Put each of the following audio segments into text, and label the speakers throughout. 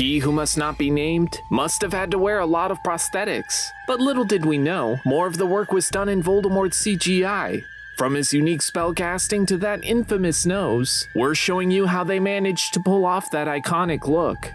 Speaker 1: He who must not be named must have had to wear a lot of prosthetics. But little did we know, more of the work was done in Voldemort CGI. From his unique spellcasting to that infamous nose, we're showing you how they managed to pull off that iconic look.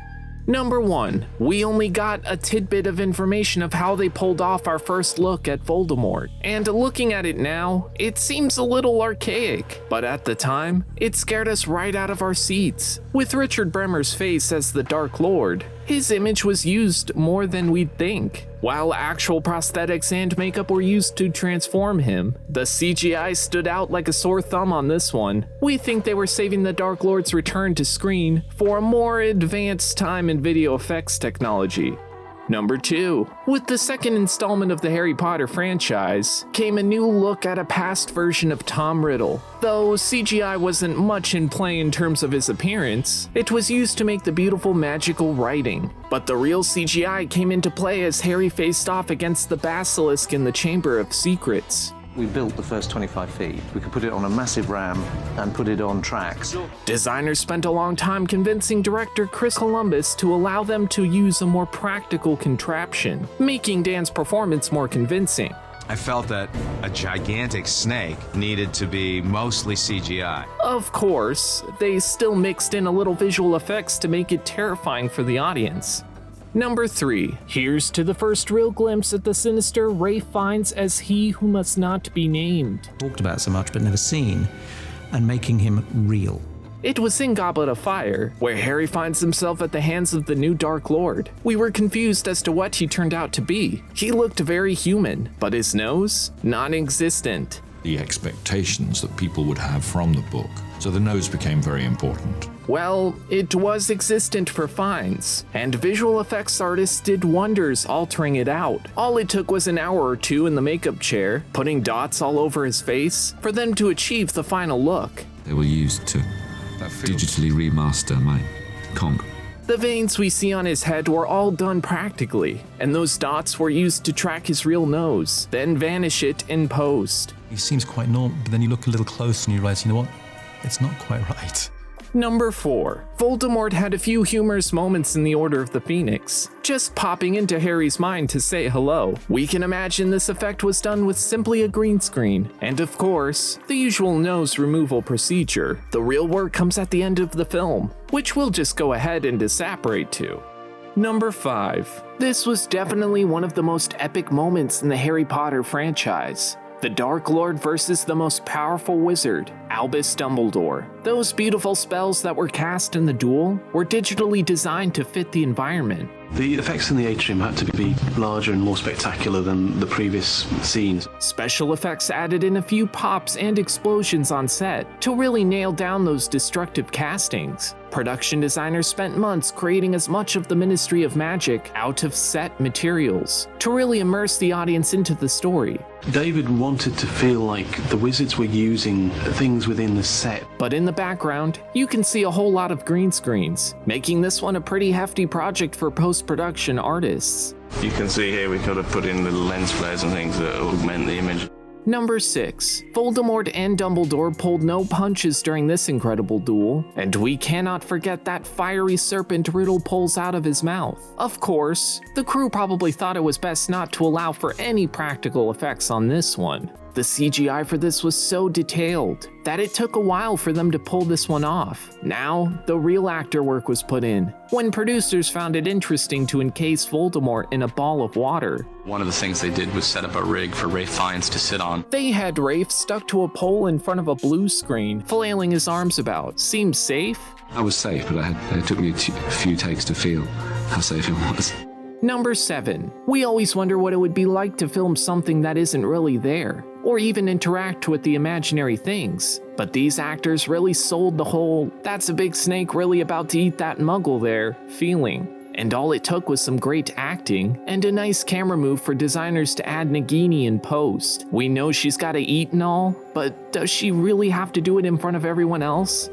Speaker 1: Number 1. We only got a tidbit of information of how they pulled off our first look at Voldemort, and looking at it now, it seems a little archaic, but at the time, it scared us right out of our seats. With Richard Bremer's face as the Dark Lord, his image was used more than we'd think. While actual prosthetics and makeup were used to transform him, the CGI stood out like a sore thumb on this one. We think they were saving the Dark Lord's return to screen for a more advanced time in video effects technology. Number 2. With the second installment of the Harry Potter franchise, came a new look at a past version of Tom Riddle. Though CGI wasn't much in play in terms of his appearance, it was used to make the beautiful magical writing. But the real CGI came into play as Harry faced off against the Basilisk in the Chamber of Secrets.
Speaker 2: We built the first 25 feet. We could put it on a massive ram and put it on tracks.
Speaker 1: Designers spent a long time convincing director Chris Columbus to allow them to use a more practical contraption, making Dan's performance more convincing.
Speaker 3: I felt that a gigantic snake needed to be mostly CGI.
Speaker 1: Of course, they still mixed in a little visual effects to make it terrifying for the audience. Number 3. Here's to the first real glimpse at the sinister Ralph Fiennes as he who must not be named.
Speaker 4: Talked about so much but never seen, and making him real.
Speaker 1: It was in Goblet of Fire, where Harry finds himself at the hands of the new Dark Lord. We were confused as to what he turned out to be. He looked very human, but his nose? Non-existent.
Speaker 5: The expectations that people would have from the book, so the nose became very important.
Speaker 1: Well, it was existent for Fiennes, and visual effects artists did wonders altering it out. All it took was an hour or two in the makeup chair, putting dots all over his face, for them to achieve the final look.
Speaker 6: They were used to digitally remaster my conch.
Speaker 1: The veins we see on his head were all done practically, and those dots were used to track his real nose, then vanish it in post.
Speaker 4: He seems quite normal, but then you look a little closer and you realize, you know what? It's not quite right.
Speaker 1: Number 4. Voldemort had a few humorous moments in the Order of the Phoenix, just popping into Harry's mind to say hello. We can imagine this effect was done with simply a green screen, and of course, the usual nose removal procedure. The real work comes at the end of the film, which we'll just go ahead and disapparate to. Number 5. This was definitely one of the most epic moments in the Harry Potter franchise. The Dark Lord versus the most powerful wizard, Albus Dumbledore. Those beautiful spells that were cast in the duel were digitally designed to fit the environment.
Speaker 7: The effects in the atrium had to be larger and more spectacular than the previous scenes.
Speaker 1: Special effects added in a few pops and explosions on set to really nail down those destructive castings. Production designers spent months creating as much of the Ministry of Magic out of set materials to really immerse the audience into the story.
Speaker 7: David wanted to feel like the wizards were using things within the set.
Speaker 1: But in the background, you can see a whole lot of green screens, making this one a pretty hefty project for post-production artists.
Speaker 8: You can see here we could have put in little lens flares and things that augment the image.
Speaker 1: Number 6. Voldemort and Dumbledore pulled no punches during this incredible duel, and we cannot forget that fiery serpent Riddle pulls out of his mouth. Of course, the crew probably thought it was best not to allow for any practical effects on this one. The CGI for this was so detailed that it took a while for them to pull this one off. Now, the real actor work was put in, when producers found it interesting to encase Voldemort in a ball of water.
Speaker 9: One of the things they did was set up a rig for Ralph Fiennes to sit on.
Speaker 1: They had Ralph stuck to a pole in front of a blue screen, flailing his arms about. Seemed safe?
Speaker 6: I was safe, but it took me a few takes to feel how safe it was.
Speaker 1: Number 7. We always wonder what it would be like to film something that isn't really there, or even interact with the imaginary things. But these actors really sold the whole, "that's a big snake really about to eat that muggle there" feeling. And all it took was some great acting and a nice camera move for designers to add Nagini in post. We know she's gotta eat and all, but does she really have to do it in front of everyone else?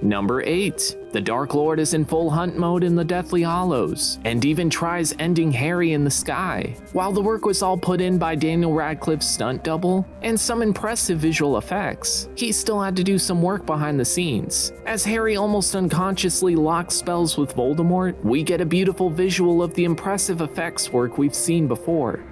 Speaker 1: Number 8. The Dark Lord is in full hunt mode in the Deathly Hallows, and even tries ending Harry in the sky. While the work was all put in by Daniel Radcliffe's stunt double, and some impressive visual effects, he still had to do some work behind the scenes. As Harry almost unconsciously locks spells with Voldemort, we get a beautiful visual of the impressive effects work we've seen before.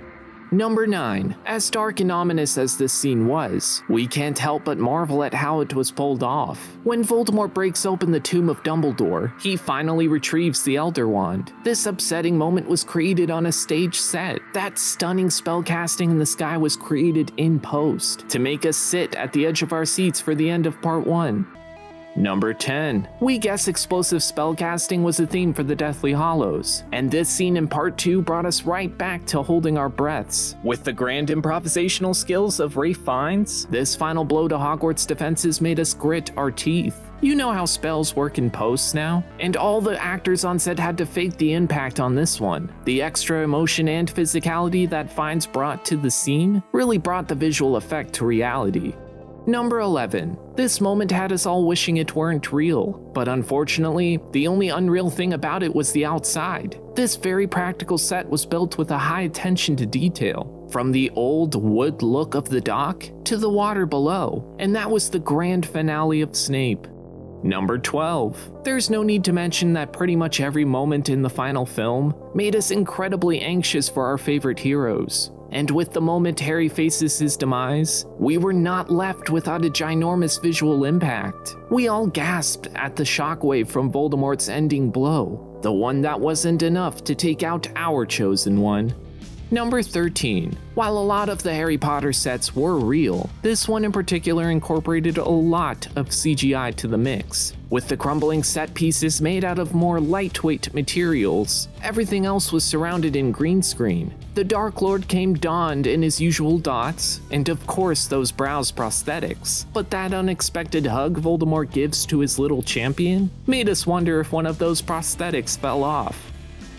Speaker 1: Number 9. As dark and ominous as this scene was, we can't help but marvel at how it was pulled off. When Voldemort breaks open the tomb of Dumbledore, he finally retrieves the Elder Wand. This upsetting moment was created on a stage set. That stunning spellcasting in the sky was created in post to make us sit at the edge of our seats for the end of part 1. Number 10. We guess explosive spellcasting was a theme for the Deathly Hallows, and this scene in part 2 brought us right back to holding our breaths. With the grand improvisational skills of Ralph Fiennes, this final blow to Hogwarts defenses made us grit our teeth. You know how spells work in posts now, and all the actors on set had to fake the impact on this one. The extra emotion and physicality that Fiennes brought to the scene really brought the visual effect to reality. Number 11. This moment had us all wishing it weren't real, but unfortunately, the only unreal thing about it was the outside. This very practical set was built with a high attention to detail, from the old wood look of the dock to the water below, and that was the grand finale of Snape. Number 12. There's no need to mention that pretty much every moment in the final film made us incredibly anxious for our favorite heroes. And with the moment Harry faces his demise, we were not left without a ginormous visual impact. We all gasped at the shockwave from Voldemort's ending blow, the one that wasn't enough to take out our chosen one. Number 13. While a lot of the Harry Potter sets were real, this one in particular incorporated a lot of CGI to the mix. With the crumbling set pieces made out of more lightweight materials, everything else was surrounded in green screen. The Dark Lord came donned in his usual dots, and of course those brows prosthetics. But that unexpected hug Voldemort gives to his little champion made us wonder if one of those prosthetics fell off.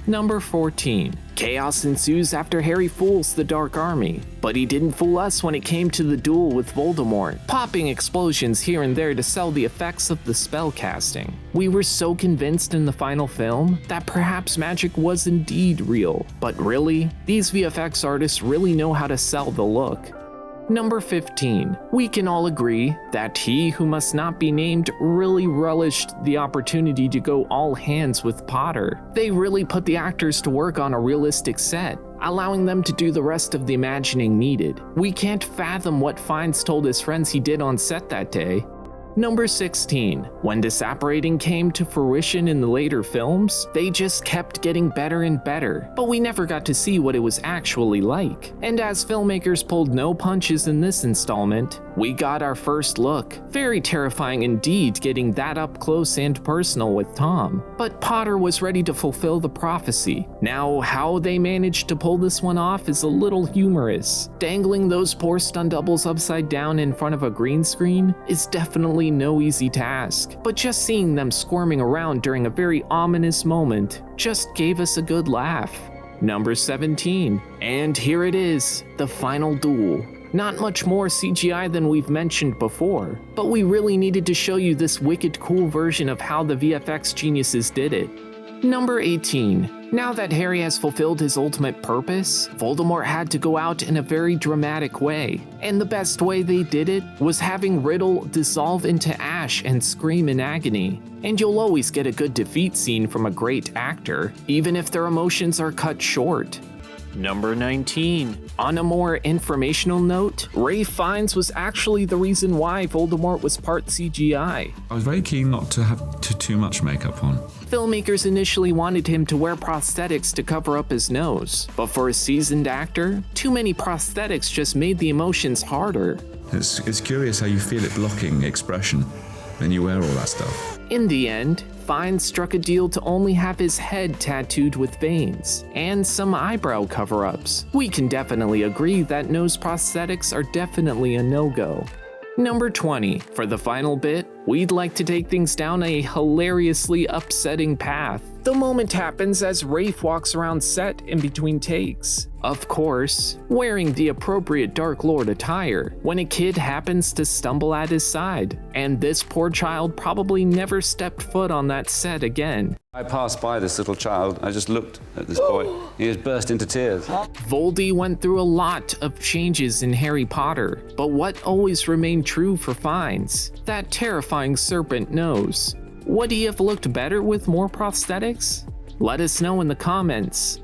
Speaker 1: Number 14. Chaos ensues after Harry fools the Dark Army, but he didn't fool us when it came to the duel with Voldemort, popping explosions here and there to sell the effects of the spell casting. We were so convinced in the final film that perhaps magic was indeed real, but really, these VFX artists really know how to sell the look. Number 15. We can all agree that he who must not be named really relished the opportunity to go all hands with Potter. They really put the actors to work on a realistic set, allowing them to do the rest of the imagining needed. We can't fathom what Fiennes told his friends he did on set that day. Number 16. When disapparating came to fruition in the later films, they just kept getting better and better, but we never got to see what it was actually like. And as filmmakers pulled no punches in this installment, we got our first look. Very terrifying indeed getting that up close and personal with Tom, but Potter was ready to fulfill the prophecy. Now, how they managed to pull this one off is a little humorous. Dangling those poor stunt doubles upside down in front of a green screen is definitely no easy task, but just seeing them squirming around during a very ominous moment just gave us a good laugh. Number 17. And here it is, the final duel. Not much more CGI than we've mentioned before, but we really needed to show you this wicked cool version of how the VFX geniuses did it. Number 18. Now that Harry has fulfilled his ultimate purpose, Voldemort had to go out in a very dramatic way, and the best way they did it was having Riddle dissolve into ash and scream in agony. And you'll always get a good defeat scene from a great actor, even if their emotions are cut short. Number 19. On a more informational note, Ralph Fiennes was actually the reason why Voldemort was part CGI.
Speaker 5: I was very keen not to have too much makeup on.
Speaker 1: Filmmakers initially wanted him to wear prosthetics to cover up his nose, but for a seasoned actor, too many prosthetics just made the emotions harder.
Speaker 5: It's curious how you feel it blocking expression when you wear all that stuff.
Speaker 1: In the end, Fiennes struck a deal to only have his head tattooed with veins, and some eyebrow cover-ups. We can definitely agree that nose prosthetics are definitely a no-go. Number 20. For the final bit, we'd like to take things down a hilariously upsetting path. The moment happens as Rafe walks around set in between takes. Of course, wearing the appropriate Dark Lord attire when a kid happens to stumble at his side, and this poor child probably never stepped foot on that set again.
Speaker 10: I passed by this little child, I just looked at this boy, he just burst into tears.
Speaker 1: Voldy went through a lot of changes in Harry Potter, but what always remained true for Fiennes? That terrifying serpent nose. Would he have looked better with more prosthetics? Let us know in the comments.